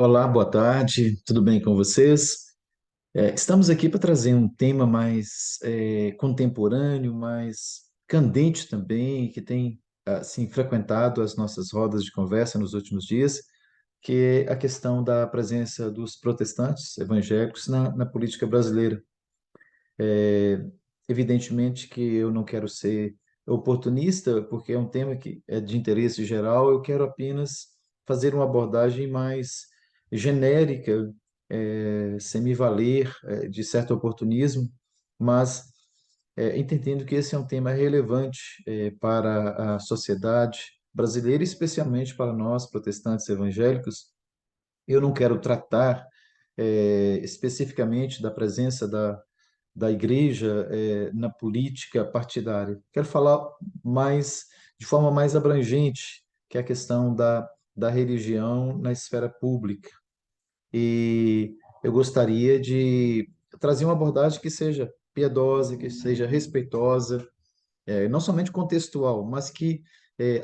Olá, boa tarde, tudo bem com vocês? Estamos aqui para trazer um tema mais contemporâneo, mais candente também, que tem assim frequentado as nossas rodas de conversa nos últimos dias, que é a questão da presença dos protestantes evangélicos na política brasileira. É, Evidentemente que eu não quero ser oportunista, porque é um tema que é de interesse geral, eu quero apenas fazer uma abordagem mais genérica, sem me valer, de certo oportunismo, mas entendendo que esse é um tema relevante, para a sociedade brasileira, especialmente para nós, protestantes evangélicos. Eu não quero tratar, especificamente da presença da igreja, na política partidária. Quero falar mais, de forma mais abrangente, que é a questão da religião na esfera pública. E eu gostaria de trazer uma abordagem que seja piedosa, que seja respeitosa, não somente contextual, mas que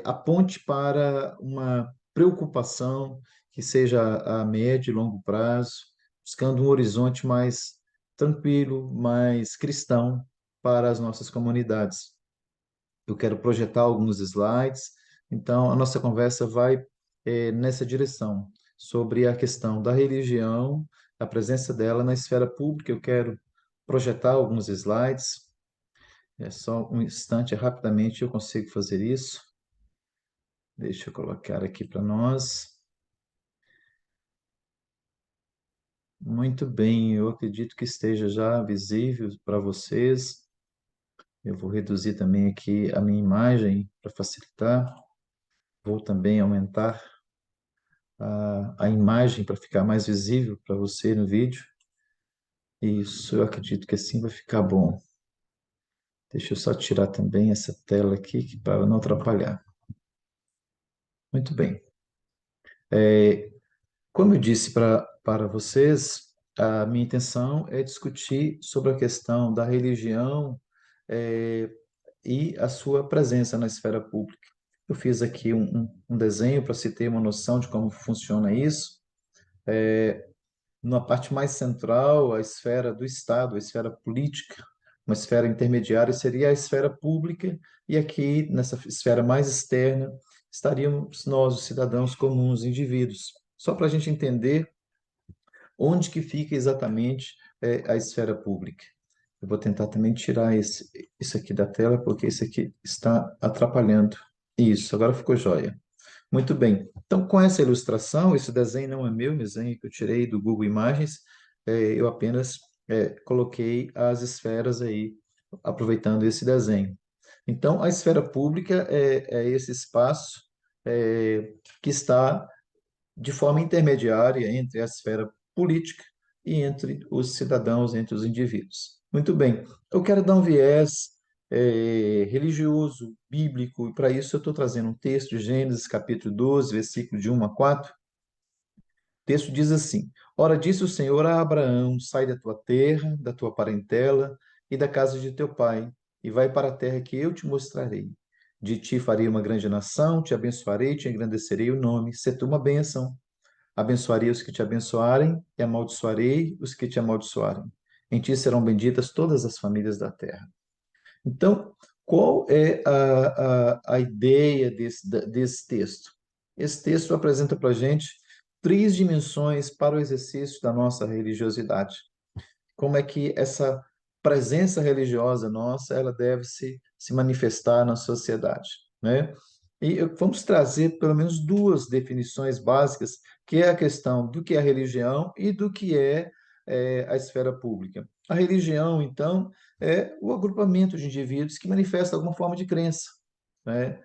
aponte para uma preocupação que seja a médio e longo prazo, buscando um horizonte mais tranquilo, mais cristão para as nossas comunidades. Eu quero projetar alguns slides, então a nossa conversa vai nessa direção, sobre a questão da religião, a presença dela na esfera pública. Eu quero projetar alguns slides. É só um instante, rapidamente eu consigo fazer isso. Deixa eu colocar aqui para nós. Muito bem, eu acredito que esteja já visível para vocês. Eu vou reduzir também aqui a minha imagem para facilitar. Vou também aumentar a imagem para ficar mais visível para você no vídeo. Isso, eu acredito que assim vai ficar bom. Deixa eu só tirar também essa tela aqui para não atrapalhar. Muito bem. Como eu disse para vocês, a minha intenção é discutir sobre a questão da religião, eh, e a sua presença na esfera pública. Eu fiz aqui um desenho para se ter uma noção de como funciona isso. Na parte mais central, a esfera do Estado, a esfera política, uma esfera intermediária seria a esfera pública, e aqui, nessa esfera mais externa, estaríamos nós, os cidadãos comuns, indivíduos. Só para a gente entender onde que fica exatamente a esfera pública. Eu vou tentar também tirar isso aqui da tela, porque isso aqui está atrapalhando. Isso, agora ficou jóia. Muito bem. Então, com essa ilustração, esse desenho não é meu, desenho que eu tirei do Google Imagens, eu apenas coloquei as esferas aí, aproveitando esse desenho. Então, a esfera pública é esse espaço que está de forma intermediária entre a esfera política e entre os cidadãos, entre os indivíduos. Muito bem, eu quero dar um viés religioso, bíblico, e para isso eu estou trazendo um texto de Gênesis, capítulo 12, versículo de 1 a 4. O texto diz assim: Ora, disse o Senhor a Abraão: Sai da tua terra, da tua parentela e da casa de teu pai, e vai para a terra que eu te mostrarei. De ti farei uma grande nação, te abençoarei, te engrandecerei o nome, se tu uma bênção. Abençoarei os que te abençoarem, e amaldiçoarei os que te amaldiçoarem. Em ti serão benditas todas as famílias da terra. Então, qual é a ideia desse texto? Esse texto apresenta para a gente três dimensões para o exercício da nossa religiosidade. Como é que essa presença religiosa nossa, ela deve se manifestar na sociedade, né? E vamos trazer pelo menos duas definições básicas, que é a questão do que é religião e do que é a esfera pública. A religião, então, é o agrupamento de indivíduos que manifestam alguma forma de crença, né?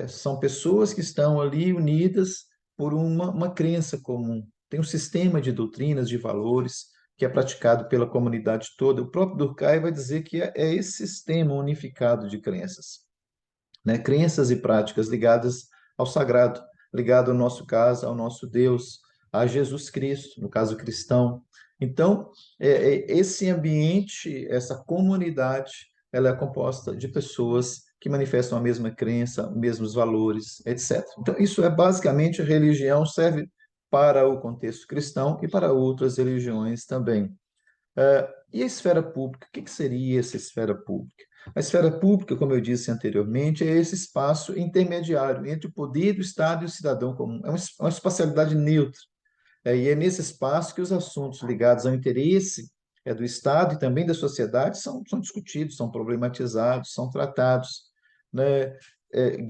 São pessoas que estão ali unidas por uma crença comum. Tem um sistema de doutrinas, de valores, que é praticado pela comunidade toda. O próprio Durkheim vai dizer que é esse sistema unificado de crenças, né? Crenças e práticas ligadas ao sagrado, ligado, no nosso caso, ao nosso Deus, a Jesus Cristo, no caso cristão. Então, esse ambiente, essa comunidade, ela é composta de pessoas que manifestam a mesma crença, os mesmos valores, etc. Então, isso é basicamente a religião, serve para o contexto cristão e para outras religiões também. E a esfera pública? O que seria essa esfera pública? A esfera pública, como eu disse anteriormente, é esse espaço intermediário entre o poder do Estado e o cidadão comum. É uma espacialidade neutra. E é nesse espaço que os assuntos ligados ao interesse do Estado e também da sociedade são discutidos, são problematizados, são tratados, né?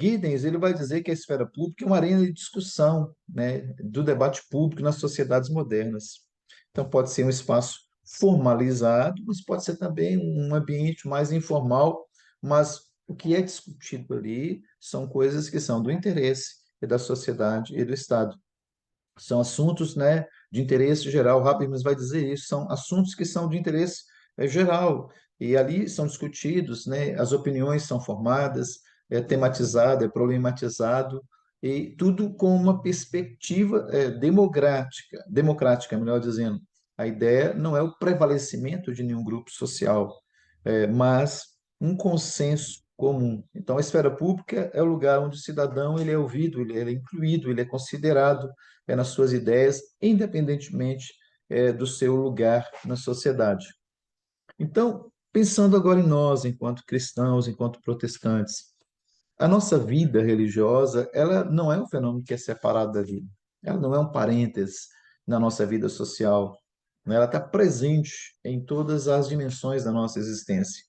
Giddens ele vai dizer que a esfera pública é uma arena de discussão, né, do debate público nas sociedades modernas. Então, pode ser um espaço formalizado, mas pode ser também um ambiente mais informal, mas o que é discutido ali são coisas que são do interesse e da sociedade e do Estado. São assuntos, né, de interesse geral. O Habermas vai dizer isso, são assuntos que são de interesse geral. E ali são discutidos, né, as opiniões são formadas, é tematizado, é problematizado, e tudo com uma perspectiva democrática, melhor dizendo. A ideia não é o prevalecimento de nenhum grupo social, mas um consenso comum. Então, a esfera pública é o lugar onde o cidadão ele é ouvido, ele é incluído, ele é considerado nas suas ideias, independentemente do seu lugar na sociedade. Então, pensando agora em nós, enquanto cristãos, enquanto protestantes, a nossa vida religiosa, ela não é um fenômeno que é separado da vida. Ela não é um parênteses na nossa vida social, né? Ela está presente em todas as dimensões da nossa existência.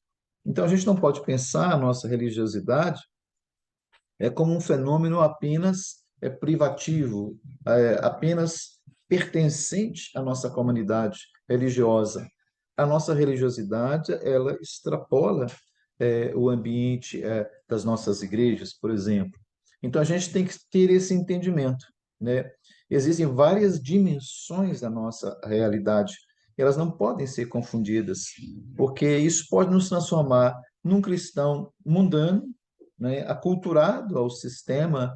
Então, a gente não pode pensar a nossa religiosidade como um fenômeno apenas privativo, apenas pertencente à nossa comunidade religiosa. A nossa religiosidade, ela extrapola o ambiente das nossas igrejas, por exemplo. Então, a gente tem que ter esse entendimento, né? Existem várias dimensões da nossa realidade, e elas não podem ser confundidas, porque isso pode nos transformar num cristão mundano, né, aculturado ao sistema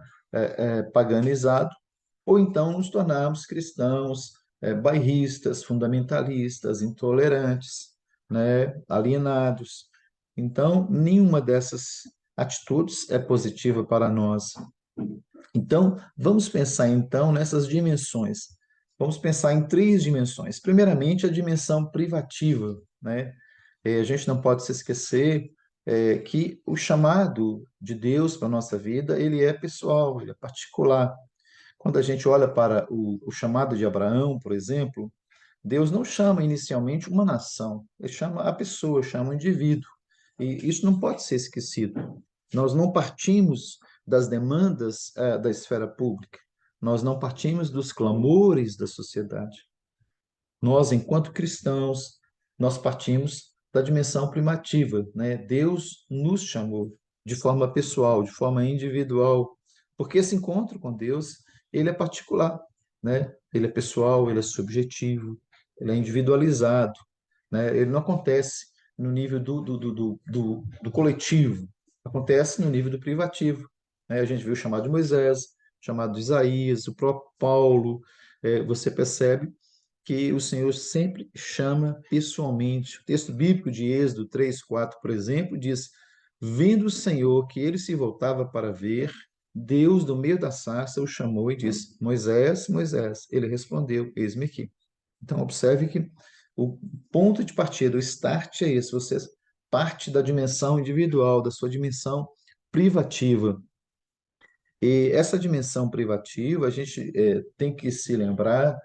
paganizado, ou então nos tornarmos cristãos bairristas, fundamentalistas, intolerantes, né, alienados. Então, nenhuma dessas atitudes é positiva para nós. Então, vamos pensar então nessas dimensões. Vamos pensar em três dimensões. Primeiramente, a dimensão privativa, né? A gente não pode se esquecer que o chamado de Deus para a nossa vida, ele é pessoal, ele é particular. Quando a gente olha para o chamado de Abraão, por exemplo, Deus não chama inicialmente uma nação, ele chama a pessoa, chama o indivíduo. E isso não pode ser esquecido. Nós não partimos das demandas da esfera pública, nós não partimos dos clamores da sociedade. Nós, enquanto cristãos, nós partimos da dimensão primativa, né? Deus nos chamou de forma pessoal, de forma individual, porque esse encontro com Deus, ele é particular, né? Ele é pessoal, ele é subjetivo, ele é individualizado, né? Ele não acontece no nível do coletivo, acontece no nível do privativo, né? A gente viu o chamado de Moisés, o chamado de Isaías, o próprio Paulo, você percebe que o Senhor sempre chama pessoalmente. O texto bíblico de Êxodo 3:4, por exemplo, diz: Vendo o Senhor que ele se voltava para ver, Deus, do meio da sarça, o chamou e disse: Moisés, Moisés. Ele respondeu: Eis-me aqui. Então, observe que o ponto de partida, o start é esse: você parte da dimensão individual, da sua dimensão privativa. E essa dimensão privativa, a gente tem que se lembrar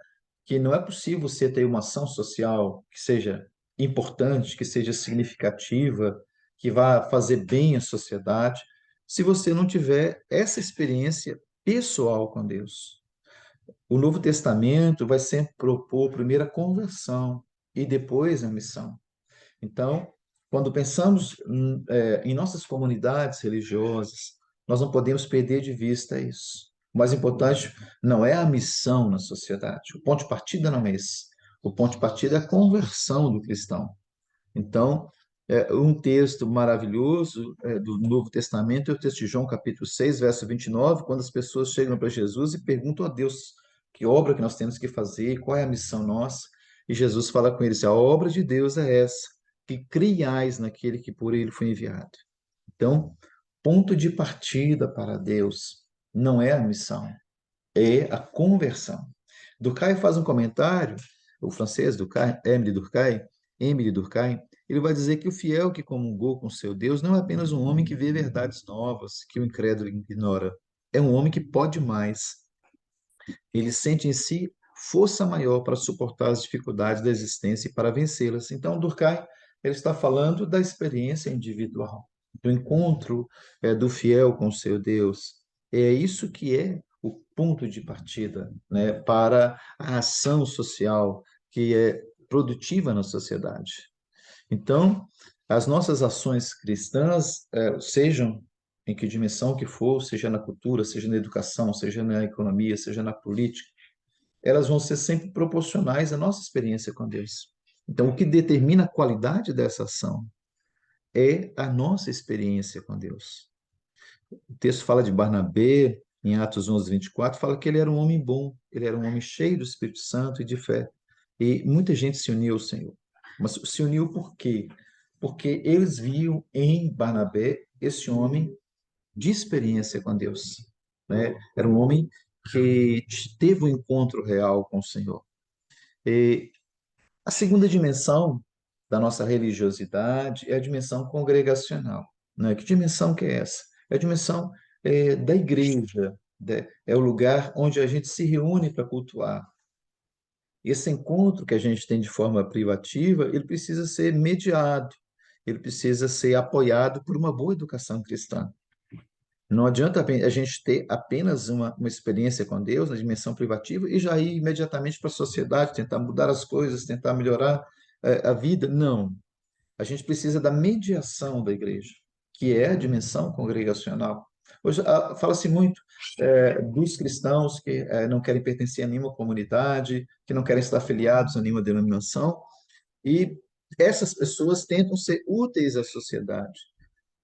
que não é possível você ter uma ação social que seja importante, que seja significativa, que vá fazer bem à sociedade, se você não tiver essa experiência pessoal com Deus. O Novo Testamento vai sempre propor primeiro a conversão e depois a missão. Então, quando pensamos em nossas comunidades religiosas, nós não podemos perder de vista isso. O mais importante não é a missão na sociedade. O ponto de partida não é esse. O ponto de partida é a conversão do cristão. Então, um texto maravilhoso do Novo Testamento é o texto de João, capítulo 6, verso 29, quando as pessoas chegam para Jesus e perguntam a Deus que obra que nós temos que fazer, qual é a missão nossa. E Jesus fala com eles: a obra de Deus é essa, que criais naquele que por ele foi enviado. Então, ponto de partida para Deus não é a missão, é a conversão. Durkheim faz um comentário, o francês Durkheim, Émile Durkheim, ele vai dizer que o fiel que comungou com seu Deus não é apenas um homem que vê verdades novas que o incrédulo ignora. É um homem que pode mais. Ele sente em si força maior para suportar as dificuldades da existência e para vencê-las. Então, Durkheim, ele está falando da experiência individual, do encontro do fiel com o seu Deus. É isso que é o ponto de partida, né, para a ação social que é produtiva na sociedade. Então, as nossas ações cristãs, sejam em que dimensão que for, seja na cultura, seja na educação, seja na economia, seja na política, elas vão ser sempre proporcionais à nossa experiência com Deus. Então, o que determina a qualidade dessa ação é a nossa experiência com Deus. O texto fala de Barnabé, em Atos 11:24, fala que ele era um homem bom, ele era um homem cheio do Espírito Santo e de fé. E muita gente se uniu ao Senhor. Mas se uniu por quê? Porque eles viam em Barnabé esse homem de experiência com Deus, né? Era um homem que teve um encontro real com o Senhor. E a segunda dimensão da nossa religiosidade é a dimensão congregacional, né? Que dimensão que é essa? É a dimensão da igreja, né? É o lugar onde a gente se reúne para cultuar. Esse encontro que a gente tem de forma privativa, ele precisa ser mediado, ele precisa ser apoiado por uma boa educação cristã. Não adianta a gente ter apenas uma experiência com Deus na dimensão privativa e já ir imediatamente para a sociedade, tentar mudar as coisas, tentar melhorar a vida. Não. A gente precisa da mediação da igreja, que é a dimensão congregacional. Hoje fala-se muito dos cristãos que não querem pertencer a nenhuma comunidade, que não querem estar afiliados a nenhuma denominação, e essas pessoas tentam ser úteis à sociedade.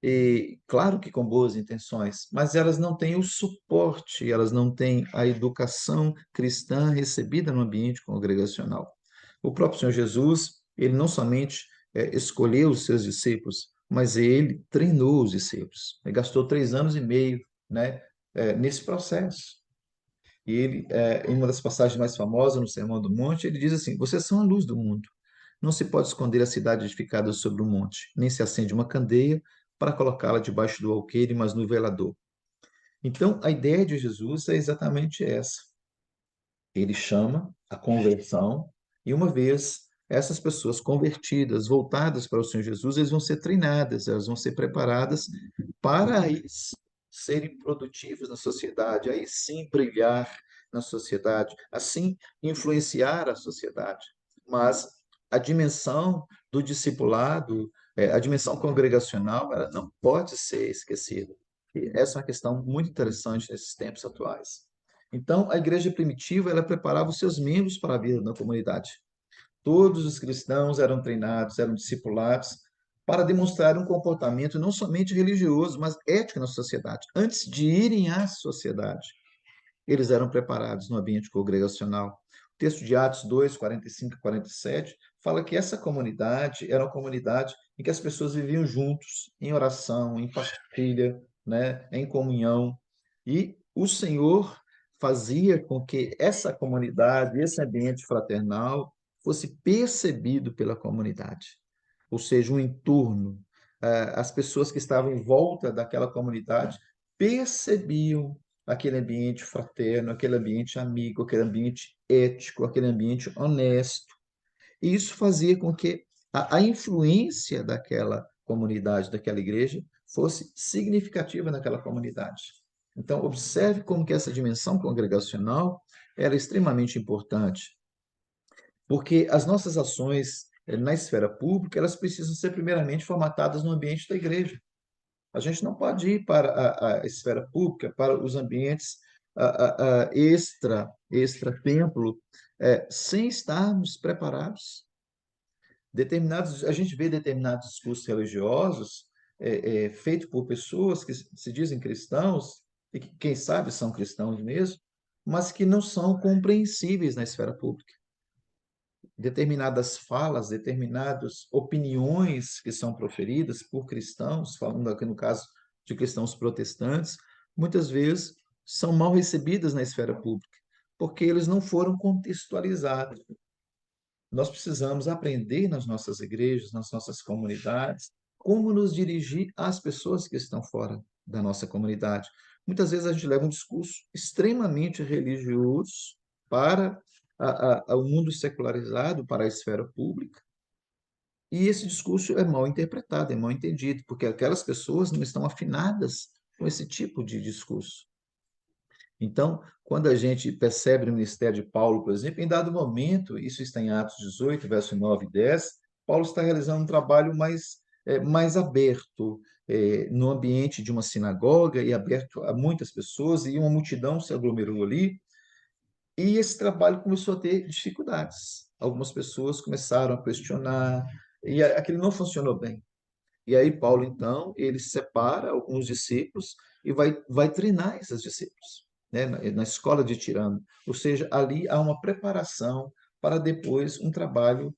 E claro que com boas intenções, mas elas não têm o suporte, elas não têm a educação cristã recebida no ambiente congregacional. O próprio Senhor Jesus, ele não somente escolheu os seus discípulos, mas ele treinou os discípulos. Ele gastou 3 anos e meio, né, nesse processo. E ele, em uma das passagens mais famosas no Sermão do Monte, ele diz assim: Vocês são a luz do mundo. Não se pode esconder a cidade edificada sobre o monte, nem se acende uma candeia para colocá-la debaixo do alqueire, mas no velador. Então, a ideia de Jesus é exatamente essa. Ele chama a conversão, e uma vez essas pessoas convertidas, voltadas para o Senhor Jesus, eles vão ser treinadas, elas vão ser preparadas para aí serem produtivos na sociedade, aí sim brilhar na sociedade, assim influenciar a sociedade. Mas a dimensão do discipulado, a dimensão congregacional, ela não pode ser esquecida. E essa é uma questão muito interessante nesses tempos atuais. Então, a igreja primitiva, ela preparava os seus membros para a vida na comunidade. Todos os cristãos eram treinados, eram discipulados para demonstrar um comportamento não somente religioso, mas ético na sociedade. Antes de irem à sociedade, eles eram preparados no ambiente congregacional. O texto de Atos 2, 45 e 47 fala que essa comunidade era uma comunidade em que as pessoas viviam juntos, em oração, em partilha, né, em comunhão. E o Senhor fazia com que essa comunidade, esse ambiente fraternal, fosse percebido pela comunidade. Ou seja, um entorno. As pessoas que estavam em volta daquela comunidade percebiam aquele ambiente fraterno, aquele ambiente amigo, aquele ambiente ético, aquele ambiente honesto. E isso fazia com que a influência daquela comunidade, daquela igreja, fosse significativa naquela comunidade. Então, observe como que essa dimensão congregacional era extremamente importante, porque as nossas ações na esfera pública, elas precisam ser primeiramente formatadas no ambiente da igreja. A gente não pode ir para a esfera pública, para os ambientes extra templo, sem estarmos preparados. A gente vê determinados discursos religiosos feitos por pessoas que se dizem cristãos, e que, quem sabe, são cristãos mesmo, mas que não são compreensíveis na esfera pública. Determinadas falas, determinadas opiniões que são proferidas por cristãos, falando aqui no caso de cristãos protestantes, muitas vezes são mal recebidas na esfera pública, porque eles não foram contextualizados. Nós precisamos aprender nas nossas igrejas, nas nossas comunidades, como nos dirigir às pessoas que estão fora da nossa comunidade. Muitas vezes a gente leva um discurso extremamente religioso para o mundo secularizado, para a esfera pública, e esse discurso é mal interpretado, é mal entendido, porque aquelas pessoas não estão afinadas com esse tipo de discurso. Então, quando a gente percebe no ministério de Paulo, por exemplo, em dado momento, isso está em Atos 18, verso 9 e 10, Paulo está realizando um trabalho mais aberto, no ambiente de uma sinagoga e aberto a muitas pessoas, e uma multidão se aglomerou ali, e esse trabalho começou a ter dificuldades. Algumas pessoas começaram a questionar, e aquilo não funcionou bem. E aí Paulo, então, ele separa alguns discípulos e vai treinar esses discípulos, né, na escola de Tirano. Ou seja, ali há uma preparação para depois um trabalho,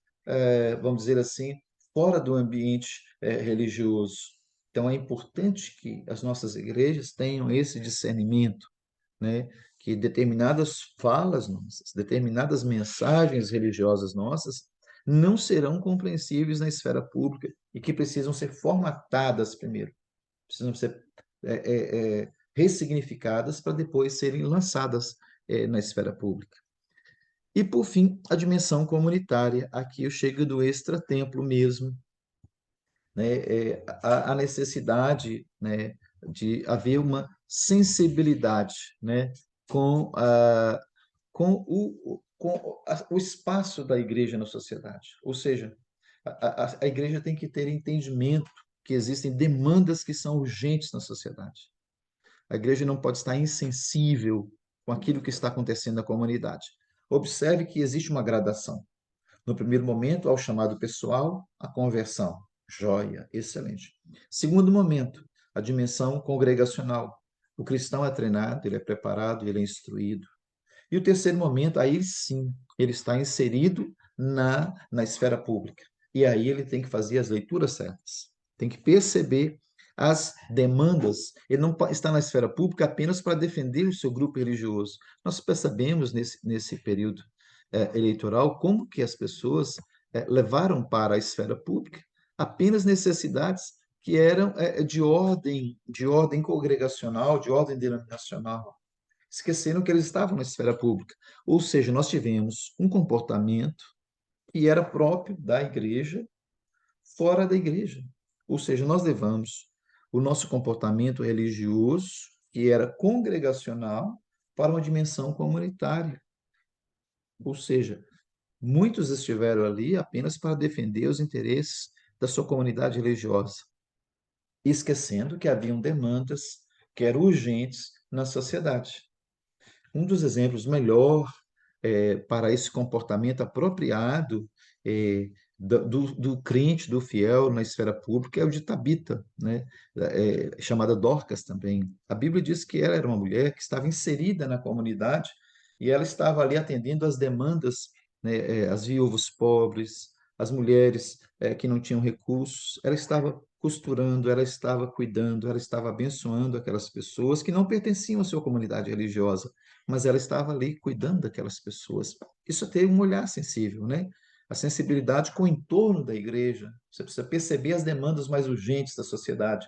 vamos dizer assim, fora do ambiente religioso. Então, é importante que as nossas igrejas tenham esse discernimento, né, que determinadas falas nossas, determinadas mensagens religiosas nossas não serão compreensíveis na esfera pública e que precisam ser formatadas primeiro, precisam ser ressignificadas para depois serem lançadas na esfera pública. E, por fim, a dimensão comunitária. Aqui eu chego do extratemplo mesmo, né? A necessidade, né, de haver uma sensibilidade, né, com, a, com o espaço da igreja na sociedade. Ou seja, a igreja tem que ter entendimento que existem demandas que são urgentes na sociedade. A igreja não pode estar insensível com aquilo que está acontecendo na comunidade. Observe que existe uma gradação. No primeiro momento, ao chamado pessoal, a conversão. Joia, excelente. Segundo momento, a dimensão congregacional. O cristão é treinado, ele é preparado, ele é instruído. E o terceiro momento, aí sim, ele está inserido na esfera pública. E aí ele tem que fazer as leituras certas. Tem que perceber as demandas. Ele não está na esfera pública apenas para defender o seu grupo religioso. Nós percebemos nesse período eleitoral como que as pessoas levaram para a esfera pública apenas necessidades que eram de ordem congregacional, de ordem denominacional. Esqueceram que eles estavam na esfera pública. Ou seja, nós tivemos um comportamento que era próprio da igreja, fora da igreja. Ou seja, nós levamos o nosso comportamento religioso, que era congregacional, para uma dimensão comunitária. Ou seja, muitos estiveram ali apenas para defender os interesses da sua comunidade religiosa, esquecendo que haviam demandas que eram urgentes na sociedade. Um dos exemplos melhor para esse comportamento apropriado do crente, do fiel na esfera pública é o de Tabita, né? Chamada Dorcas também. A Bíblia diz que ela era uma mulher que estava inserida na comunidade e ela estava ali atendendo às demandas, né, as viúvas pobres, as mulheres que não tinham recursos. Ela estava costurando, ela estava cuidando, ela estava abençoando aquelas pessoas que não pertenciam à sua comunidade religiosa, mas ela estava ali cuidando daquelas pessoas. Isso é ter um olhar sensível, né? A sensibilidade com o entorno da igreja. Você precisa perceber as demandas mais urgentes da sociedade.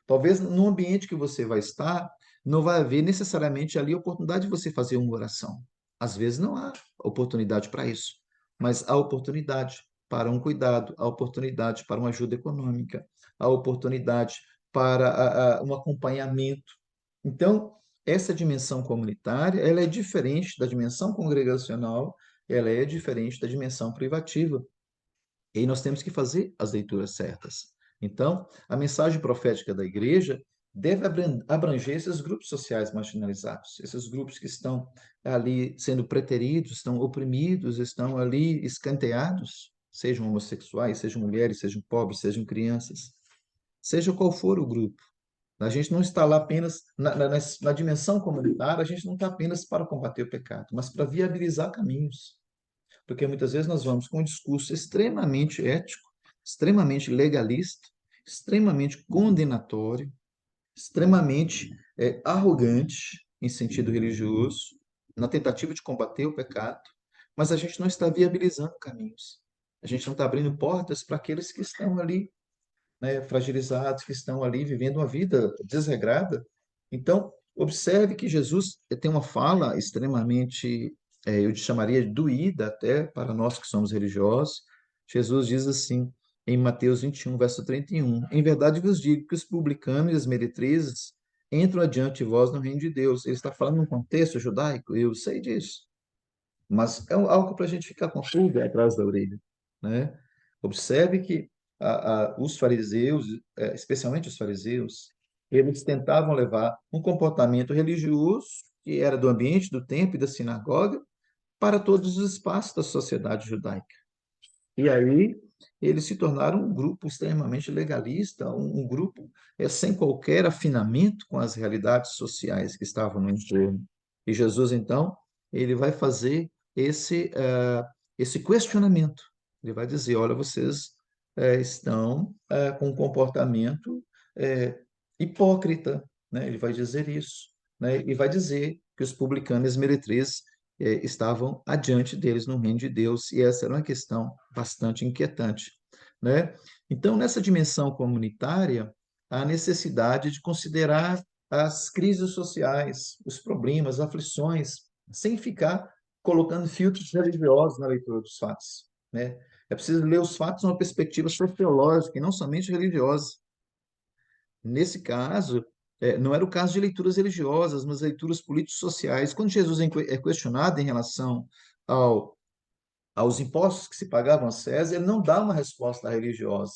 Talvez no ambiente que você vai estar, não vai haver necessariamente ali a oportunidade de você fazer uma oração. Às vezes não há oportunidade para isso, mas há oportunidade para um cuidado, há oportunidade para uma ajuda econômica, há oportunidade para um acompanhamento. Então, essa dimensão comunitária, ela é diferente da dimensão congregacional, ela é diferente da dimensão privativa. E aí nós temos que fazer as leituras certas. Então, a mensagem profética da igreja deve abranger esses grupos sociais marginalizados, esses grupos que estão ali sendo preteridos, estão oprimidos, estão ali escanteados, sejam homossexuais, sejam mulheres, sejam pobres, sejam crianças, seja qual for o grupo. A gente não está lá apenas na dimensão comunitária, a gente não está apenas para combater o pecado, mas para viabilizar caminhos. Porque muitas vezes nós vamos com um discurso extremamente ético, extremamente legalista, extremamente condenatório, extremamente arrogante em sentido religioso, na tentativa de combater o pecado, mas a gente não está viabilizando caminhos. A gente não está abrindo portas para aqueles que estão ali, né, fragilizados, que estão ali vivendo uma vida desregrada. Então, observe que Jesus tem uma fala extremamente, eu chamaria de doída até para nós que somos religiosos. Jesus diz assim, em Mateus 21, verso 31, em verdade vos digo que os publicanos e as meretrizes entram adiante de vós no reino de Deus. Ele está falando num contexto judaico, eu sei disso. Mas é algo para a gente ficar com a pulga atrás da orelha, né? Observe que os fariseus, especialmente os fariseus, eles tentavam levar um comportamento religioso, que era do ambiente do templo e da sinagoga, para todos os espaços da sociedade judaica. E aí eles se tornaram um grupo extremamente legalista, um grupo sem qualquer afinamento com as realidades sociais que estavam no entorno. E Jesus, então, ele vai fazer esse questionamento. Ele vai dizer, olha, vocês estão com um comportamento eh, hipócrita, né? Ele vai dizer isso, né? E vai dizer que os publicanos e as meretrizes estavam adiante deles no reino de Deus, e essa era uma questão bastante inquietante, né? Então, nessa dimensão comunitária, há necessidade de considerar as crises sociais, os problemas, as aflições, sem ficar colocando filtros religiosos na leitura dos fatos, né? É preciso ler os fatos numa perspectiva sociológica e não somente religiosa. Nesse caso, não era o caso de leituras religiosas, mas leituras políticos-sociais. Quando Jesus é questionado em relação ao, aos impostos que se pagavam a César, ele não dá uma resposta religiosa.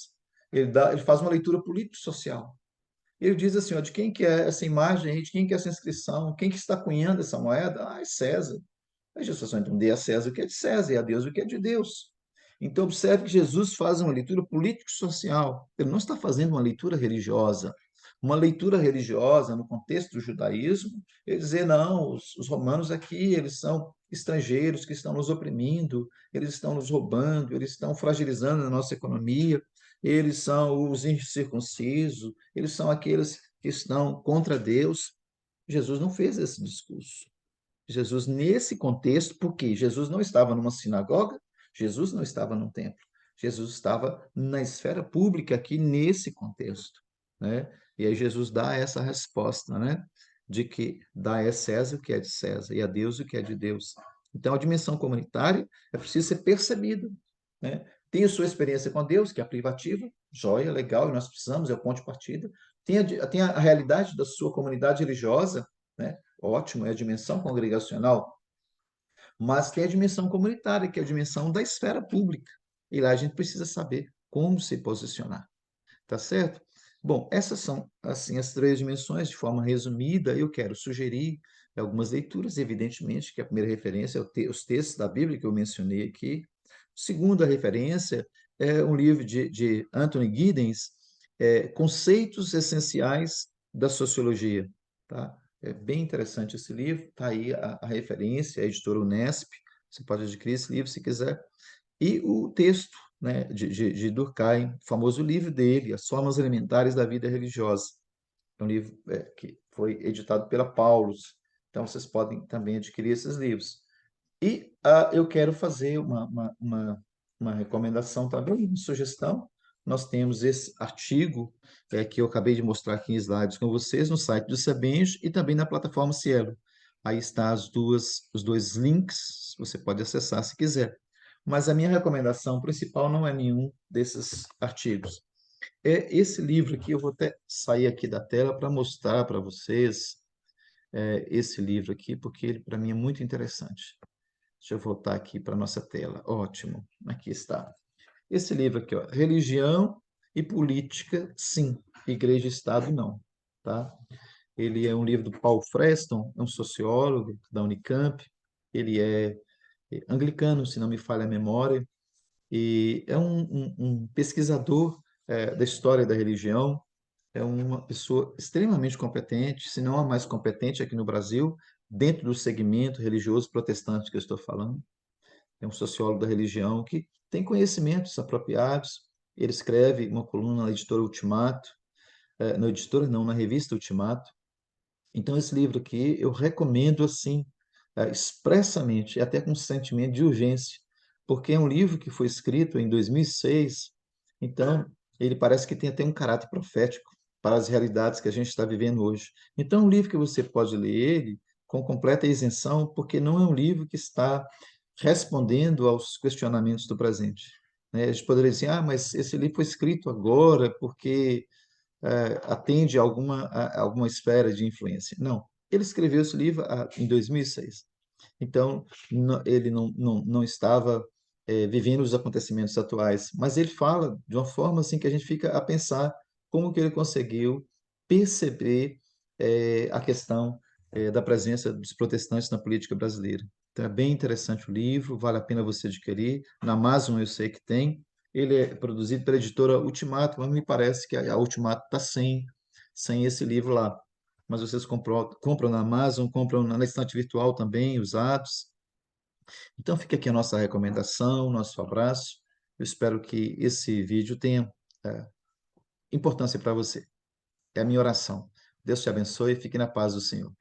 Ele faz uma leitura político-social. Ele diz assim, ó, de quem que é essa imagem, de quem que é essa inscrição, quem que está cunhando essa moeda? Ah, é César. Aí Jesus vai entender a César o que é de César e a Deus o que é de Deus. Então, observe que Jesus faz uma leitura político-social. Ele não está fazendo uma leitura religiosa. Uma leitura religiosa, no contexto do judaísmo, ele dizer, não, os romanos aqui, eles são estrangeiros que estão nos oprimindo, eles estão nos roubando, eles estão fragilizando a nossa economia, eles são os incircuncisos, eles são aqueles que estão contra Deus. Jesus não fez esse discurso. Jesus, nesse contexto, porque Jesus não estava numa sinagoga, Jesus não estava num templo, Jesus estava na esfera pública aqui nesse contexto, né? E aí Jesus dá essa resposta, né? De que dá a César o que é de César e a Deus o que é de Deus. Então, a dimensão comunitária é preciso ser percebida, né? Tem a sua experiência com Deus, que é a privativa, joia, legal, e nós precisamos, é o ponto de partida. Tem a realidade da sua comunidade religiosa, né? Ótimo, é a dimensão congregacional, mas tem a dimensão comunitária, que é a dimensão da esfera pública. E lá a gente precisa saber como se posicionar, tá certo? Bom, essas são assim as três dimensões de forma resumida. Eu quero sugerir algumas leituras, evidentemente, que a primeira referência é os textos da Bíblia que eu mencionei aqui. Segunda referência é um livro de Anthony Giddens, Conceitos Essenciais da Sociologia, tá? É bem interessante esse livro, está aí a referência, a editora Unesp, você pode adquirir esse livro se quiser. E o texto, né, de Durkheim, o famoso livro dele, As Formas Elementares da Vida Religiosa. É um livro que foi editado pela Paulus, então vocês podem também adquirir esses livros. E eu quero fazer uma recomendação também, uma sugestão. Nós temos esse artigo que eu acabei de mostrar aqui em slides com vocês no site do Sebenj e também na plataforma Cielo. Aí está os dois links, você pode acessar se quiser. Mas a minha recomendação principal não é nenhum desses artigos. É esse livro aqui, eu vou até sair aqui da tela para mostrar para vocês esse livro aqui, porque ele para mim é muito interessante. Deixa eu voltar aqui para a nossa tela. Ótimo, aqui está. Esse livro aqui, ó, Religião e Política, sim. Igreja e Estado, não. Tá? Ele é um livro do Paul Freston, é um sociólogo da Unicamp. Ele é anglicano, se não me falha a memória, e é um pesquisador da história da religião. É uma pessoa extremamente competente, se não a mais competente aqui no Brasil, dentro do segmento religioso protestante que eu estou falando. É um sociólogo da religião que tem conhecimentos apropriados. Ele escreve uma coluna na editora Ultimato, na editora não, na revista Ultimato. Então esse livro aqui eu recomendo assim expressamente, e até com um sentimento de urgência, porque é um livro que foi escrito em 2006, então ele parece que tem até um caráter profético para as realidades que a gente está vivendo hoje. Então, é um livro que você pode ler ele com completa isenção, porque não é um livro que está respondendo aos questionamentos do presente. Né? A gente poderia dizer, mas esse livro foi escrito agora porque atende a alguma esfera de influência. Não, ele escreveu esse livro em 2006. Então, ele não estava vivendo os acontecimentos atuais, mas ele fala de uma forma assim que a gente fica a pensar como que ele conseguiu perceber a questão da presença dos protestantes na política brasileira. Então, é bem interessante o livro, vale a pena você adquirir. Na Amazon eu sei que tem. Ele é produzido pela editora Ultimato, mas me parece que a Ultimato está sem esse livro lá. Mas vocês compram na Amazon, compram na estante virtual também, usados. Então fica aqui a nossa recomendação, nosso abraço. Eu espero que esse vídeo tenha é, importância para você. É a minha oração. Deus te abençoe e fique na paz do Senhor.